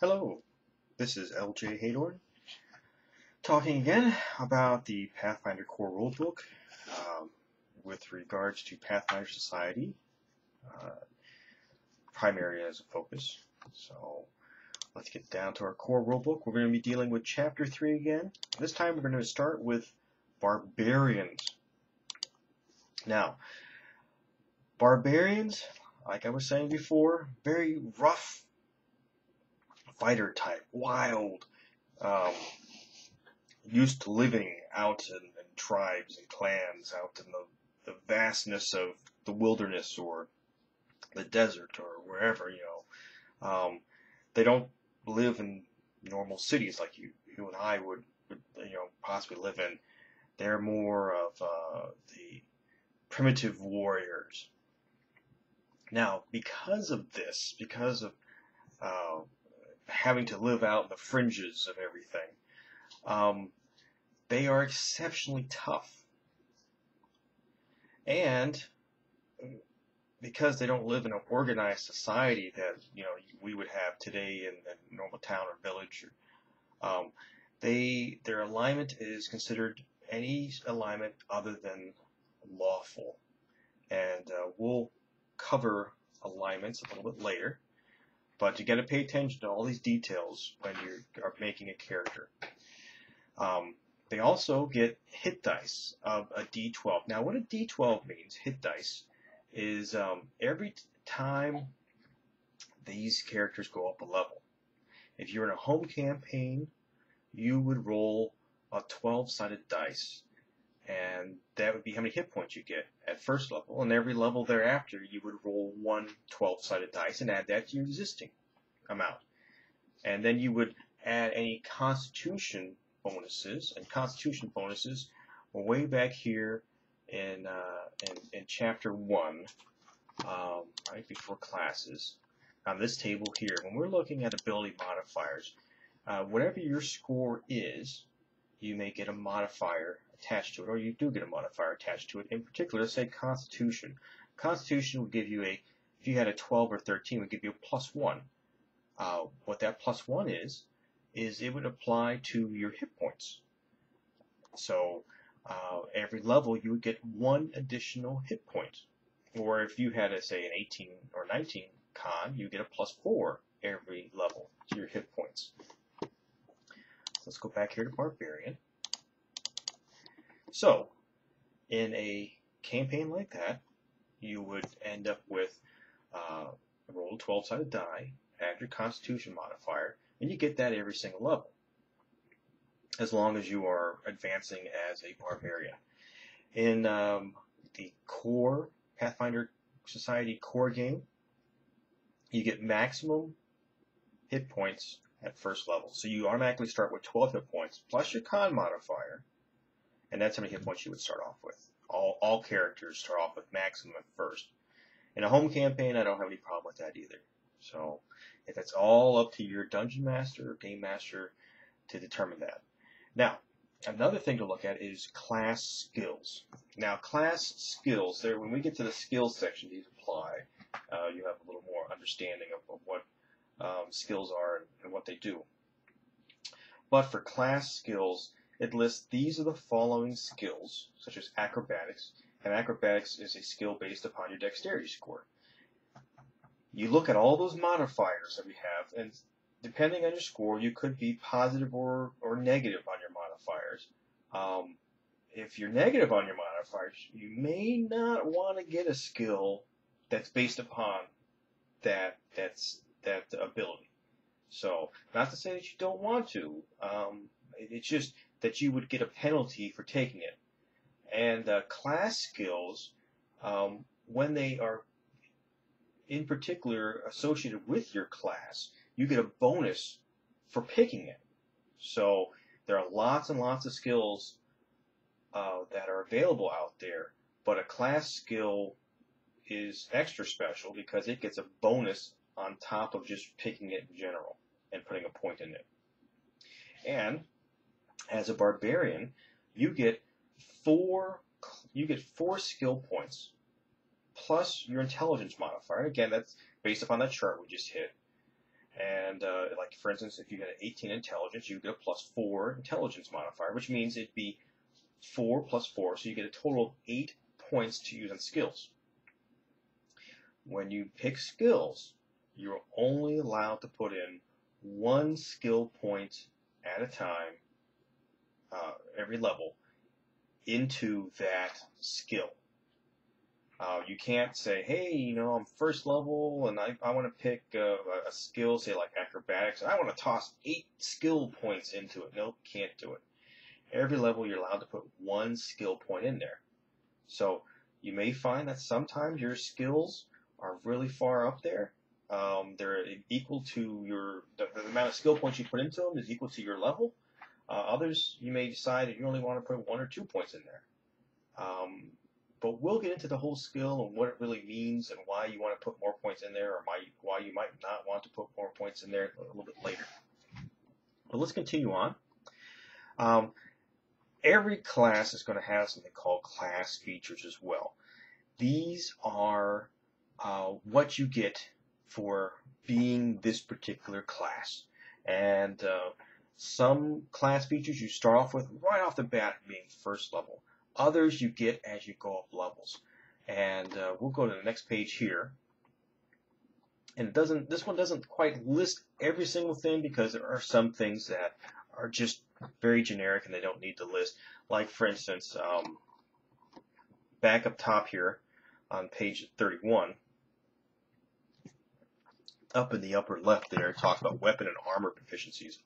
Hello, this is LJ Haydorn talking again about the Pathfinder Core Rulebook with regards to Pathfinder Society, uh, primary as a focus. So let's get down to our Core Rulebook. We're going to be dealing with Chapter 3 again. This time we're going to start with Barbarians. Now, Barbarians, like I was saying before, very rough fighter type, wild, used to living out in tribes and clans out in the vastness of the wilderness or the desert or wherever, they don't live in normal cities like you and I would possibly live in. They're more of the primitive warriors. Now, because of this, because of having to live out in the fringes of everything, they are exceptionally tough. And because they don't live in an organized society that we would have today in a normal town or village, their alignment is considered any alignment other than lawful. And we'll cover alignments a little bit later. But you got to pay attention to all these details when you are making a character. They also get hit dice of a D12. Now, what a D12 means, hit dice, is every time these characters go up a level. If you're in a home campaign, you would roll a 12-sided dice, and that would be how many hit points you get at first level. And every level thereafter, you would roll one 12-sided dice and add that to your existing amount. And then you would add any Constitution bonuses, and Constitution bonuses were way back here in Chapter 1, right before classes. On this table here, when we're looking at ability modifiers, whatever your score is, you may get a modifier attached to it, or you do get a modifier attached to it. In particular, let's say Constitution. Constitution would give you if you had a 12 or 13, would give you a +1. What that +1 is it would apply to your hit points. So every level you would get one additional hit point. Or if you had, say, an 18 or 19 con, you get a +4 every level to your hit points. Let's go back here to Barbarian. So, in a campaign like that, you would end up with roll a 12-sided die, add your Constitution modifier, and you get that every single level, as long as you are advancing as a Barbarian. In the Core Pathfinder Society Core game, you get maximum hit points at first level. So you automatically start with 12 hit points, plus your con modifier, and that's how many hit points you would start off with. All characters start off with maximum at first. In a home campaign, I don't have any problem with that either. So if it's all up to your dungeon master or game master to determine that. Now, another thing to look at is class skills. Now, class skills, when we get to the skills section, these apply. You have a little more understanding of what skills are and what they do. But for class skills, it lists these are the following skills, such as acrobatics, and acrobatics is a skill based upon your dexterity score. You look at all those modifiers that we have, and depending on your score, you could be positive or negative on your modifiers. If you're negative on your modifiers, you may not want to get a skill that's based upon that ability. So, not to say that you don't want to. It's just that you would get a penalty for taking it. And class skills, when they are in particular associated with your class, you get a bonus for picking it. So there are lots and lots of skills that are available out there, but a class skill is extra special because it gets a bonus on top of just picking it in general and putting a point in it. And as a Barbarian, you get 4 skill points plus your intelligence modifier. Again, that's based upon that chart we just hit. And like for instance, if you get an 18 intelligence, you get a +4 intelligence modifier, which means it'd be 4 + 4, so you get a total of 8 points to use on skills. When you pick skills, you're only allowed to put in 1 skill point at a time, every level, into that skill. You can't say, hey, you know, I'm first level and I want to pick a skill, say like acrobatics, and I want to toss 8 skill points into it. Nope, can't do it. Every level you're allowed to put 1 skill point in there. So you may find that sometimes your skills are really far up there. They're equal to the amount of skill points you put into them is equal to your level. Others, you may decide that you only want to put 1 or 2 points in there. But we'll get into the whole skill and what it really means and why you want to put more points in there or why you might not want to put more points in there a little bit later. But let's continue on. Every class is going to have something called class features as well. These are what you get for being this particular class. And some class features you start off with right off the bat being first level. Others you get as you go up levels. And we'll go to the next page here. And this one doesn't quite list every single thing because there are some things that are just very generic and they don't need to list. Like for instance, back up top here on page 31, up in the upper left there, it talks about weapon and armor proficiencies.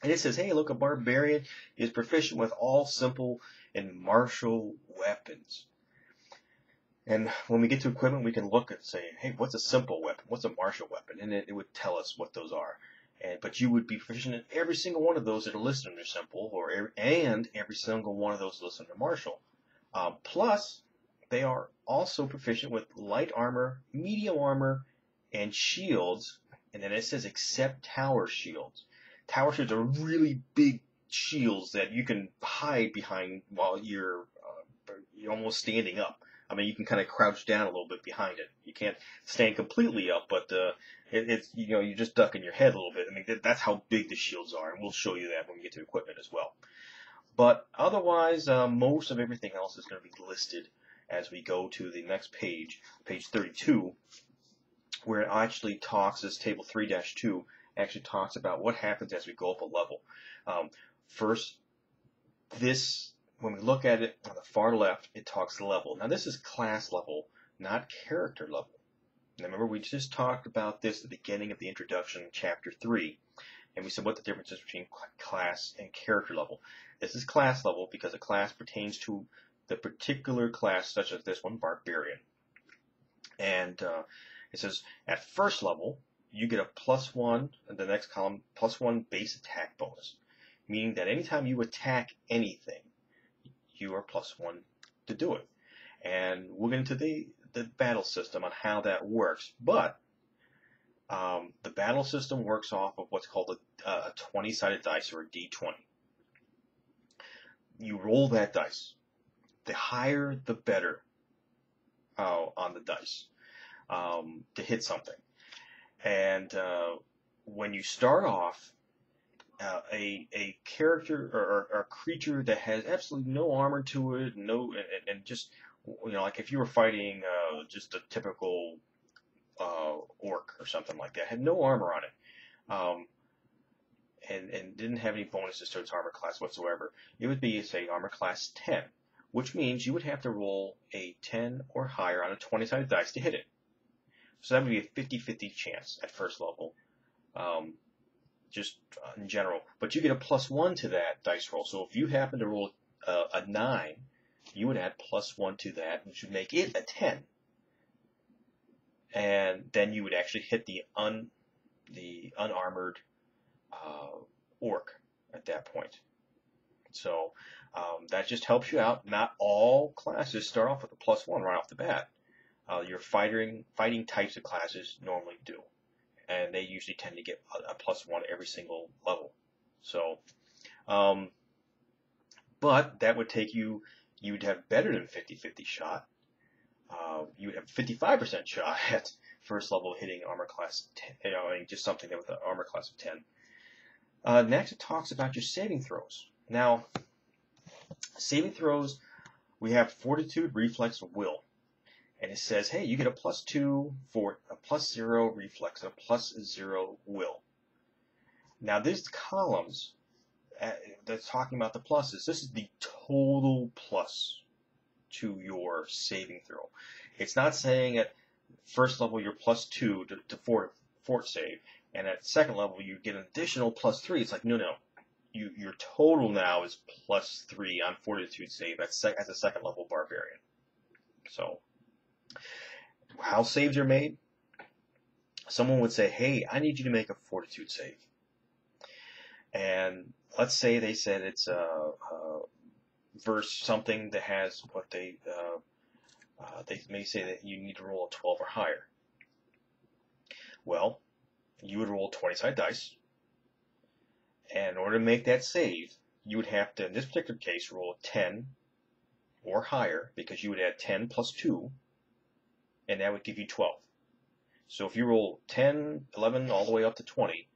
And it says, hey, look, a barbarian is proficient with all simple and martial weapons. And when we get to equipment, we can look and say, hey, what's a simple weapon? What's a martial weapon? And it would tell us what those are. But you would be proficient in every single one of those that are listed under simple, and every single one of those listed under martial. Plus, they are also proficient with light armor, medium armor, and shields. And then it says except tower shields. Tower shields are really big shields that you can hide behind while you're almost standing up. I mean, you can kind of crouch down a little bit behind it. You can't stand completely up, but it's you're just ducking your head a little bit. I mean, that's how big the shields are, and we'll show you that when we get to equipment as well. But otherwise, most of everything else is going to be listed as we go to the next page, page 32, where it actually talks, this table 3-2, actually talks about what happens as we go up a level. First, when we look at it on the far left, it talks level. Now this is class level, not character level. Now remember, we just talked about this at the beginning of the introduction, chapter 3, and we said what the difference is between class and character level. This is class level because a class pertains to the particular class, such as this one, Barbarian. And it says at first level, you get a +1, in the next column, +1 base attack bonus, meaning that anytime you attack anything, you are +1 to do it. And we'll get into the battle system on how that works. But the battle system works off of what's called a 20-sided dice, or a D20. You roll that dice. The higher, the better on the dice to hit something. And when you start off, a character or a creature that has absolutely no armor to it, and just, like if you were fighting just a typical orc or something like that, had no armor on it, and didn't have any bonuses to its armor class whatsoever, it would be, say, armor class 10, which means you would have to roll a 10 or higher on a 20-sided dice to hit it. So that would be a 50-50 chance at first level, just in general. But you get a +1 to that dice roll. So if you happen to roll a 9, you would add +1 to that, which would make it a 10. And then you would actually hit the unarmored orc at that point. So that just helps you out. Not all classes start off with a +1 right off the bat. Your fighting types of classes normally do, and they usually tend to get a +1 every single level. So, but that would take you'd have better than 50-50 shot. You would have 55% shot at first level hitting armor class 10, just something with an armor class of 10. Next, it talks about your saving throws. Now, saving throws, we have Fortitude, Reflex, and Will. And it says, hey, you get a +2 for a +0 Reflex, and a +0 Will. Now, these columns that's talking about the pluses, this is the total plus to your saving throw. It's not saying at first level you're +2 to fort save, and at second level you get an additional +3. It's like, no. Your total now is +3 on Fortitude save as a second level Barbarian. So, how saves are made? Someone would say, hey, I need you to make a Fortitude save. And let's say they said it's verse something that has what they may say that you need to roll a 12 or higher. Well, you would roll 20-sided dice. And in order to make that save, you would have to, in this particular case, roll a 10 or higher, because you would add 10 plus 2, and that would give you 12. So if you roll 10, 11, all the way up to 20,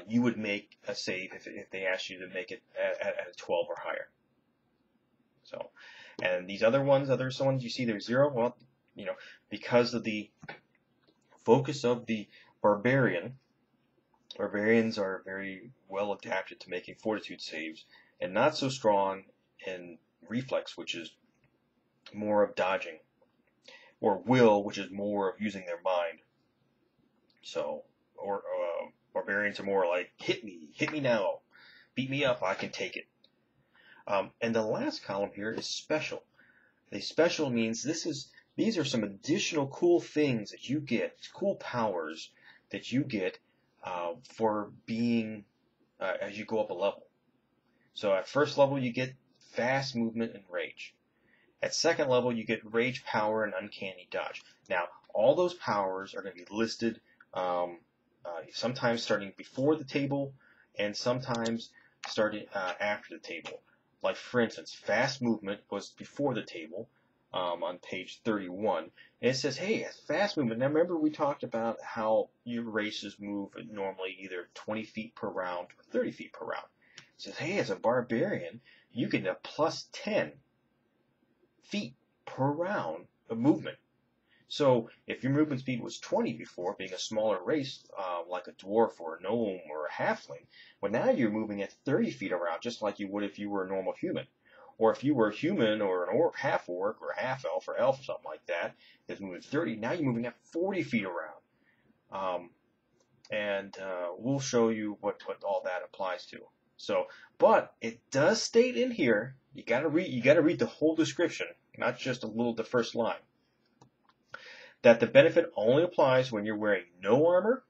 you would make a save if they asked you to make it at a 12 or higher. So, and these other ones you see they're 0, well, because of the focus of the Barbarian, Barbarians are very well adapted to making Fortitude saves, and not so strong in Reflex, which is more of dodging, or Will, which is more of using their mind. So, or Barbarians are more like, hit me now, beat me up, I can take it. And the last column here is special. The special means these are some additional cool things that you get, cool powers that you get for being as you go up a level. So at first level you get fast movement and rage. At second level you get rage power and uncanny dodge. Now all those powers are going to be listed sometimes starting before the table and sometimes starting after the table. Like for instance, fast movement was before the table on page 31. And it says, hey, fast movement. Now remember we talked about how your races move normally either 20 feet per round or 30 feet per round. It says, hey, as a Barbarian, you get a +10 feet per round of movement. So if your movement speed was 20 before, being a smaller race like a dwarf or a gnome or a halfling, well now you're moving at 30 feet around, just like you would if you were a normal human. Or if you were a human or an half orc or half elf or something like that, that's moving 30, now you're moving at 40 feet around. We'll show you what all that applies to. So, but it does state in here, you gotta read the whole description, not just the first line, that the benefit only applies when you're wearing no armor,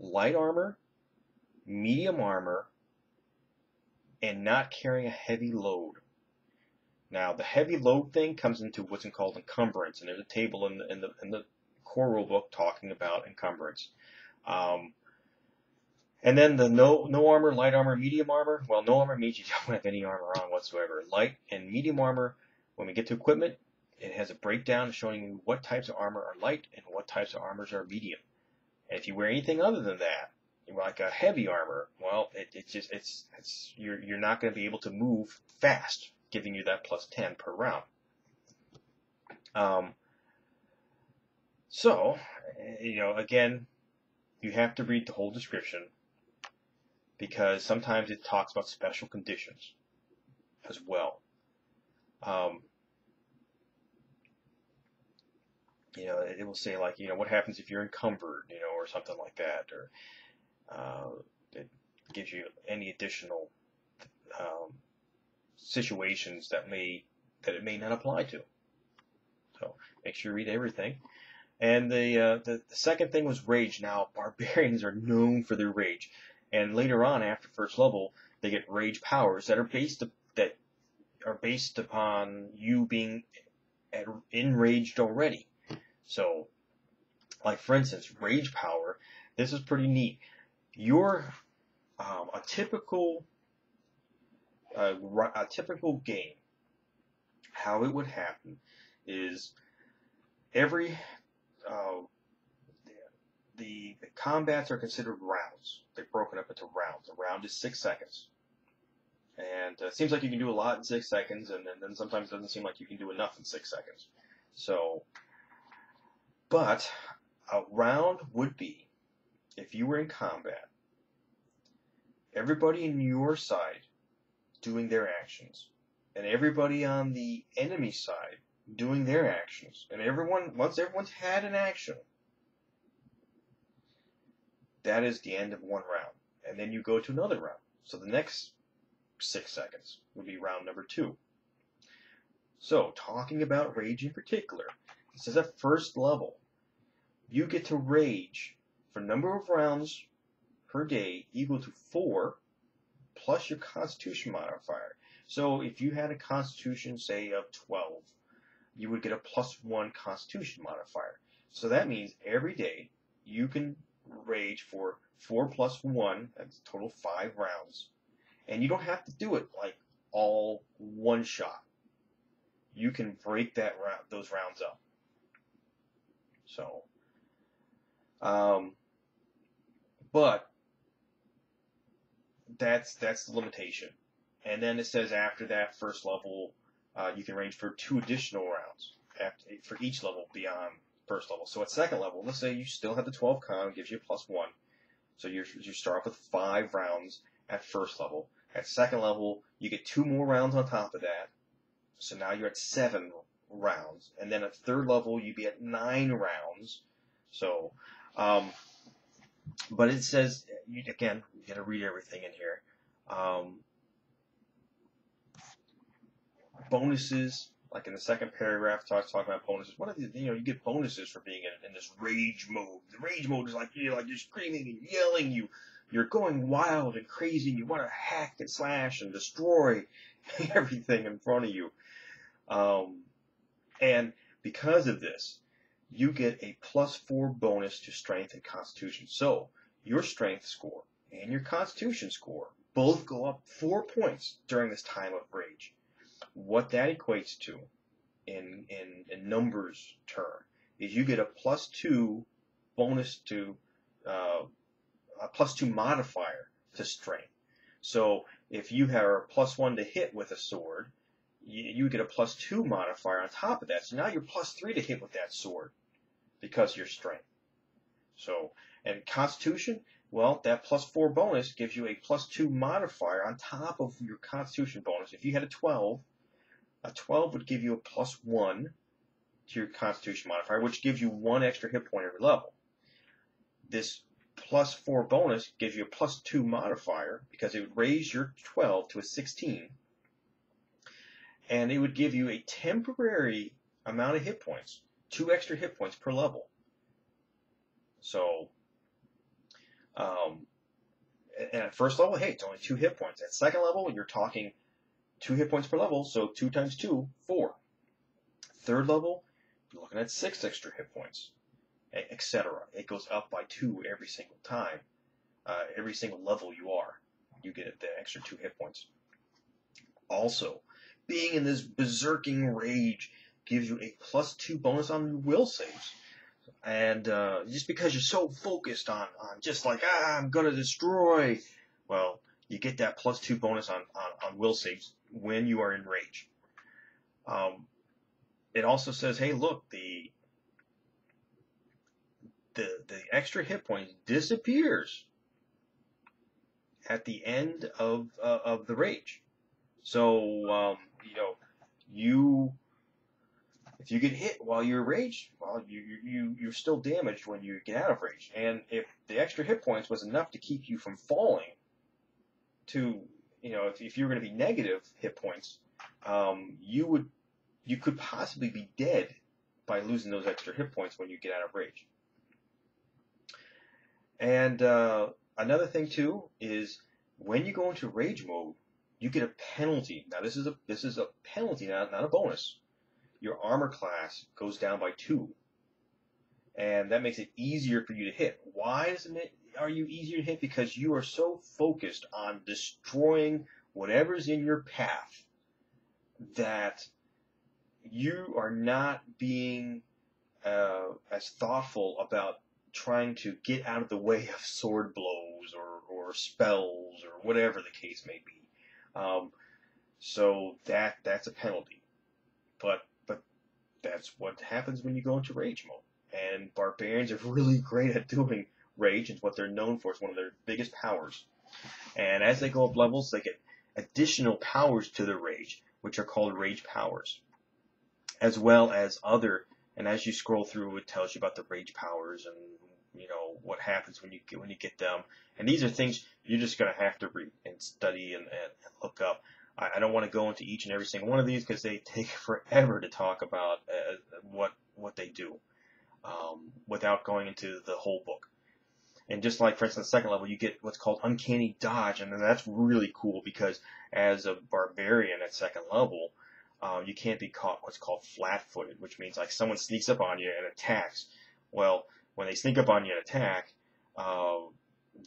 light armor, medium armor, and not carrying a heavy load. Now, the heavy load thing comes into what's called encumbrance, and there's a table in the Core Rulebook talking about encumbrance. And then the no armor, light armor, medium armor. Well, no armor means you don't have any armor on whatsoever. Light and medium armor, when we get to equipment, it has a breakdown showing you what types of armor are light and what types of armors are medium. And if you wear anything other than that, like a heavy armor, well, you're not going to be able to move fast, giving you that +10 per round. So, again, you have to read the whole description because sometimes it talks about special conditions as well. It will say like, what happens if you're encumbered, or something like that, or it gives you any additional situations that it may not apply to. So make sure you read everything. And the second thing was rage. Now Barbarians are known for their rage, and later on after first level they get rage powers that are based upon you being enraged already. So, like for instance, rage power. This is pretty neat. Your a typical game, how it would happen is every uh, the combats are considered rounds. They're broken up into rounds. A round is 6 seconds. And it seems like you can do a lot in 6 seconds, and then sometimes it doesn't seem like you can do enough in 6 seconds. So, but a round would be, if you were in combat, everybody in your side doing their actions, and everybody on the enemy side doing their actions, and once everyone's had an action, that is the end of one round. And then you go to another round. So the next 6 seconds would be round number 2. So, talking about rage in particular, this is at first level. You get to rage for number of rounds per day equal to 4 plus your Constitution modifier. So if you had a Constitution, say, of 12, you would get a +1 Constitution modifier. So that means every day you can rage for 4 plus 1, that's a total 5 rounds. And you don't have to do it like all one shot. You can break those rounds up. So, but that's the limitation. And then it says after that first level, you can rage for 2 additional rounds for each level beyond first level. So at second level, let's say you still have the 12 con, gives you a +1. So you start off with 5 rounds at first level. At second level, you get 2 more rounds on top of that. So now you're at 7 rounds. And then at third level, you'd be at 9 rounds. So, but it says, again, you got to read everything in here. Bonuses, like in the second paragraph, talking about bonuses. What are these? You get bonuses for being in this rage mode. The rage mode is like you're screaming and yelling. You're going wild and crazy. And you want to hack and slash and destroy everything in front of you. And because of this, you get a +4 bonus to strength and constitution. So your strength score and your constitution score both go up 4 points during this time of rage. What that equates to in numbers term is you get a +2 bonus to a +2 modifier to strength. So if you have a +1 to hit with a sword, you get a +2 modifier on top of that. So now you're +3 to hit with that sword because of your strength. So, and constitution, well, that +4 bonus gives you a +2 modifier on top of your constitution bonus. If you had a 12 would give you a +1 to your constitution modifier, which gives you 1 extra hit point every level. This +4 bonus gives you a +2 modifier because it would raise your 12 to a 16. And it would give you a temporary amount of hit points, 2 extra hit points per level. So, and at first level, hey, it's only 2 hit points. At second level, you're talking 2 hit points per level, so 2 times 2, 4. Third level, you're looking at 6 extra hit points, etc. It goes up by 2 every single time. Every single level you get the extra 2 hit points. Also, being in this berserking rage gives you a +2 bonus on your will saves. And just because you're so focused on just like, I'm going to destroy, well, you get that +2 bonus on will saves when you are in rage. It also says, hey, look, the extra hit points disappears at the end of the rage. So, if you get hit while you're raged, well, you're still damaged when you get out of rage. And if the extra hit points was enough to keep you from falling to, if you're going to be negative hit points, you could possibly be dead by losing those extra hit points when you get out of rage. And another thing too is when you go into rage mode, you get a penalty. Now this is a penalty, not a bonus. Your armor class goes down by 2, and that makes it easier for you to hit. Why are you easier to hit? Because you are so focused on destroying whatever's in your path that you are not being as thoughtful about trying to get out of the way of sword blows or spells or whatever the case may be. So that's a penalty. But that's what happens when you go into rage mode. And barbarians are really great at doing rage. It's what they're known for. It's one of their biggest powers. And as they go up levels, they get additional powers to their rage, which are called rage powers, as well as other. And as you scroll through, it tells you about the rage powers and what happens when you get them. And these are things you're just going to have to read and study and look up. I don't want to go into each and every single one of these because they take forever to talk about what they do without going into the whole book. And just like, for instance, the second level, you get what's called uncanny dodge, and that's really cool because as a barbarian at second level, you can't be caught what's called flat-footed, which means like someone sneaks up on you and attacks. Well, when they sneak up on you and attack,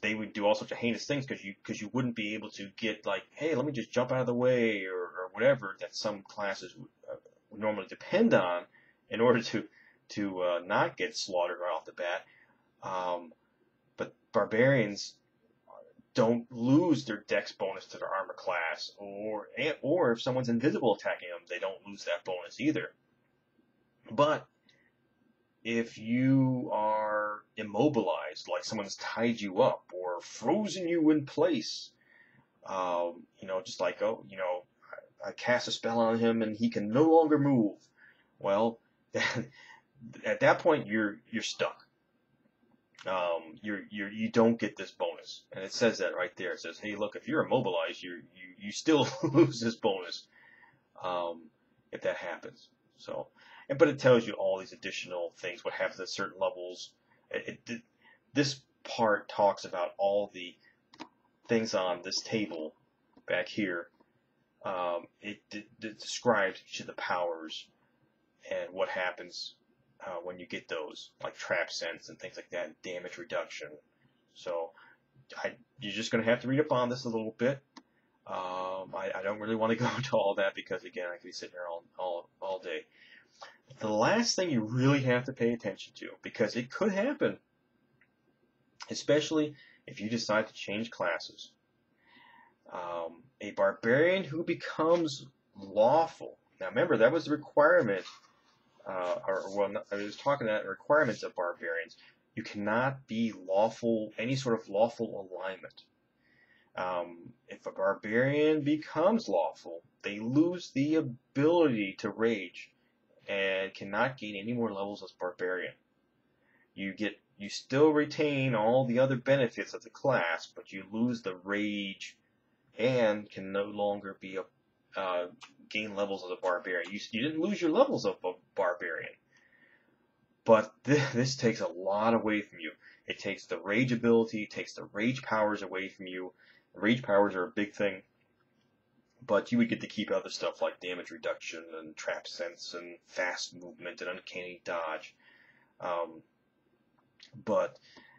they would do all sorts of heinous things because you wouldn't be able to get like, hey, let me just jump out of the way or whatever that some classes would normally depend on in order to not get slaughtered right off the bat. But barbarians don't lose their dex bonus to their armor class, or if someone's invisible attacking them, they don't lose that bonus either. But if you are immobilized, like someone's tied you up or frozen you in place, just like, I cast a spell on him and he can no longer move. Well, at that point you're stuck. You don't get this bonus, and it says that right there. It says, hey, look, if you're immobilized, you still lose this bonus if that happens. So. But it tells you all these additional things, what happens at certain levels. This part talks about all the things on this table back here. It describes each of the powers and what happens when you get those, like trap sense and things like that, and damage reduction. So you're just going to have to read up on this a little bit. I don't really want to go into all that because, again, I could be sitting here all day. The last thing you really have to pay attention to, because it could happen, especially if you decide to change classes. A barbarian who becomes lawful. Now remember, that was the requirement, I was talking about requirements of barbarians. You cannot be lawful, any sort of lawful alignment. If a barbarian becomes lawful, they lose the ability to rage and cannot gain any more levels as barbarian. You still retain all the other benefits of the class, but you lose the rage and can no longer be gain levels as a barbarian. You didn't lose your levels of a barbarian, but this takes a lot away from you. It takes the rage ability, it takes the rage powers away from you. The rage powers are a big thing. But you would get to keep other stuff like damage reduction and trap sense and fast movement and uncanny dodge. But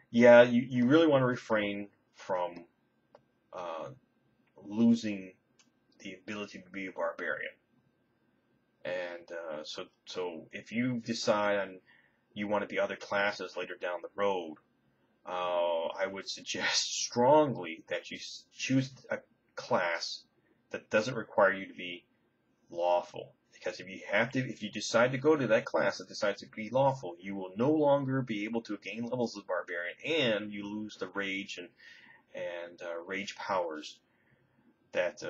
yeah, you really want to refrain from losing the ability to be a barbarian. And so if you decide on you want to be other classes later down the road, I would suggest strongly that you choose a class that doesn't require you to be lawful. Because if you decide to go to that class that decides to be lawful, you will no longer be able to gain levels as barbarian, and you lose the rage and rage powers that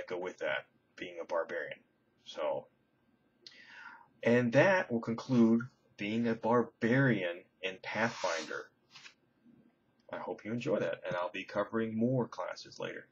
go with that, being a barbarian. So, and that will conclude being a barbarian in Pathfinder. I hope you enjoy that, and I'll be covering more classes later.